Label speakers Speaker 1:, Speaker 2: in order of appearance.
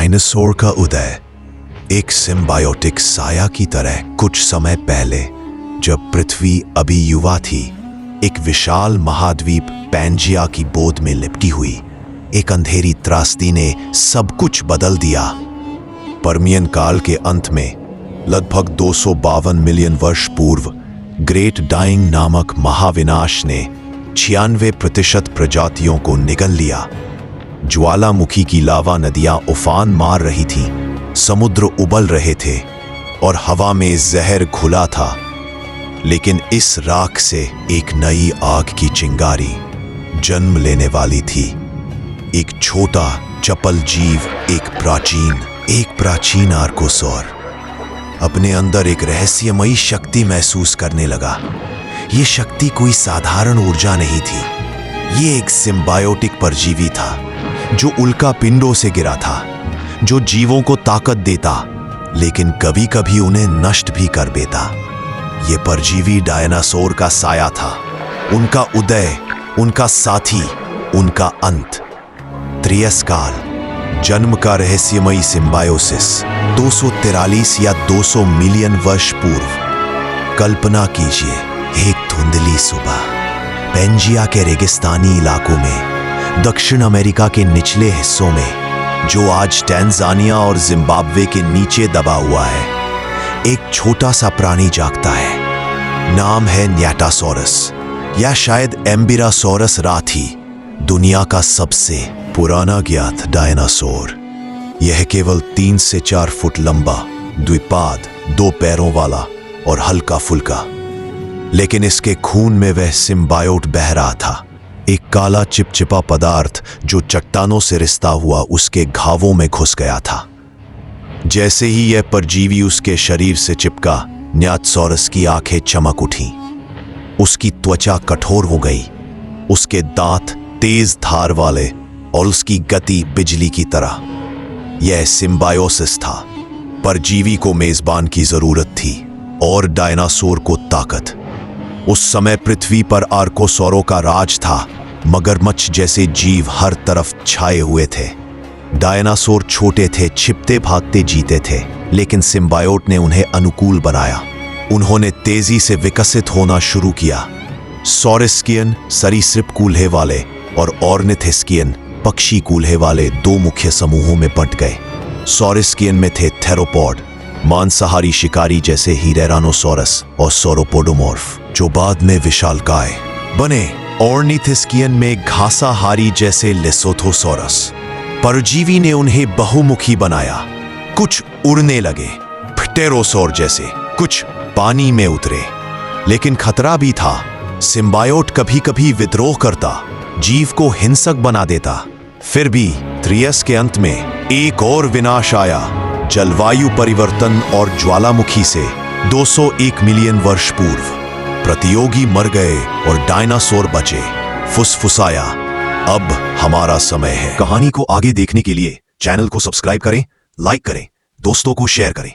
Speaker 1: Dinosaur का उदय एक symbiotic साया की तरह कुछ समय पहले, जब पृथ्वी अभी युवा थी, एक विशाल महाद्वीप पैंजिया की बोध में लिपटी हुई एक अंधेरी त्रासदी ने सब कुछ बदल दिया। पर्मियन काल के अंत में लगभग 252 मिलियन वर्ष पूर्व ग्रेट डाइंग नामक महाविनाश ने 96% प्रजातियों को निगल लिया। ज्वालामुखी की लावा नदियां उफान मार रही थीं, समुद्र उबल रहे थे और हवा में जहर घुला था। लेकिन इस राख से एक नई आग की चिंगारी जन्म लेने वाली थी। एक छोटा चपल जीव, एक प्राचीन आर्कोसौर अपने अंदर एक रहस्यमयी शक्ति महसूस करने लगा। ये शक्ति कोई साधारण ऊर्जा नहीं थी, ये एक सिम्बायोटिक परजीवी था जो उल्का पिंडों से गिरा था, जो जीवों को ताकत देता लेकिन कभी कभी उन्हें नष्ट भी कर देता। ये परजीवी डायनासोर का साया था, उनका उदय, उनका साथी, उनका अंत। त्रियस काल, जन्म का रहस्यमयी सिम्बायोसिस 243 या 200 मिलियन वर्ष पूर्व। कल्पना कीजिए, एक धुंधली सुबह पैंजिया के रेगिस्तानी इलाकों में, दक्षिण अमेरिका के निचले हिस्सों में, जो आज टैंजानिया और जिम्बाब्वे के नीचे दबा हुआ है, एक छोटा सा प्राणी जागता है। नाम है न्याटासोरस या शायद एम्बिरासोरस राथी, दुनिया का सबसे पुराना ज्ञात डायनासोर। यह केवल 3 से 4 फुट लंबा, द्विपाद, 2 पैरों वाला और हल्का फुल्का, लेकिन इसके खून में वह सिम्बायोट बह रहा था, एक काला चिपचिपा पदार्थ जो चट्टानों से रिश्ता हुआ उसके घावों में घुस गया था। जैसे ही यह परजीवी उसके शरीर से चिपका, न्याटसोरस की आंखें चमक उठीं। उसकी त्वचा कठोर हो गई, उसके दांत तेज धार वाले और उसकी गति बिजली की तरह। यह सिम्बायोसिस था। परजीवी को मेजबान की जरूरत थी और डायनासोर को ताकत। उस समय पृथ्वी पर आर्कोसौरों का राज था। मगरमच्छ जैसे जीव हर तरफ छाए हुए थे। डायनासोर छोटे थे, छिपते भागते जीते थे, लेकिन सिम्बायोट ने उन्हें अनुकूल बनाया। उन्होंने तेजी से विकसित होना शुरू किया। सॉरिस्कियन सरीसृप कूल्हे वाले और ऑर्निथिस्कियन पक्षी कूल्हे वाले 2 मुख्य समूहों में बंट गए। सॉरिस्कियन में थे थेरोपॉड, मांसाहारी शिकारी जैसे हीरेरानोसोरस और सोरोपोडोमॉर्फ, जो बाद में विशालकाय बने। ऑर्निथिस्कियन में घासाहारी जैसे लेसोथोसोरस। परजीवी ने उन्हें बहुमुखी बनाया। कुछ उड़ने लगे, प्टेरोसोर जैसे, कुछ पानी में उतरे। लेकिन खतरा भी था। सिम्बायोट कभी कभी विद्रोह करता, जीव को हिंसक बना देता। फिर भी त्रियस के अंत में एक और विनाश आया। जलवायु परिवर्तन और ज्वालामुखी से 201 मिलियन वर्ष पूर्व प्रतियोगी मर गए और डायनासोर बचे। फुसफुसाया, अब हमारा समय है। कहानी को आगे देखने के लिए चैनल को सब्सक्राइब करें, लाइक करें, दोस्तों को शेयर करें।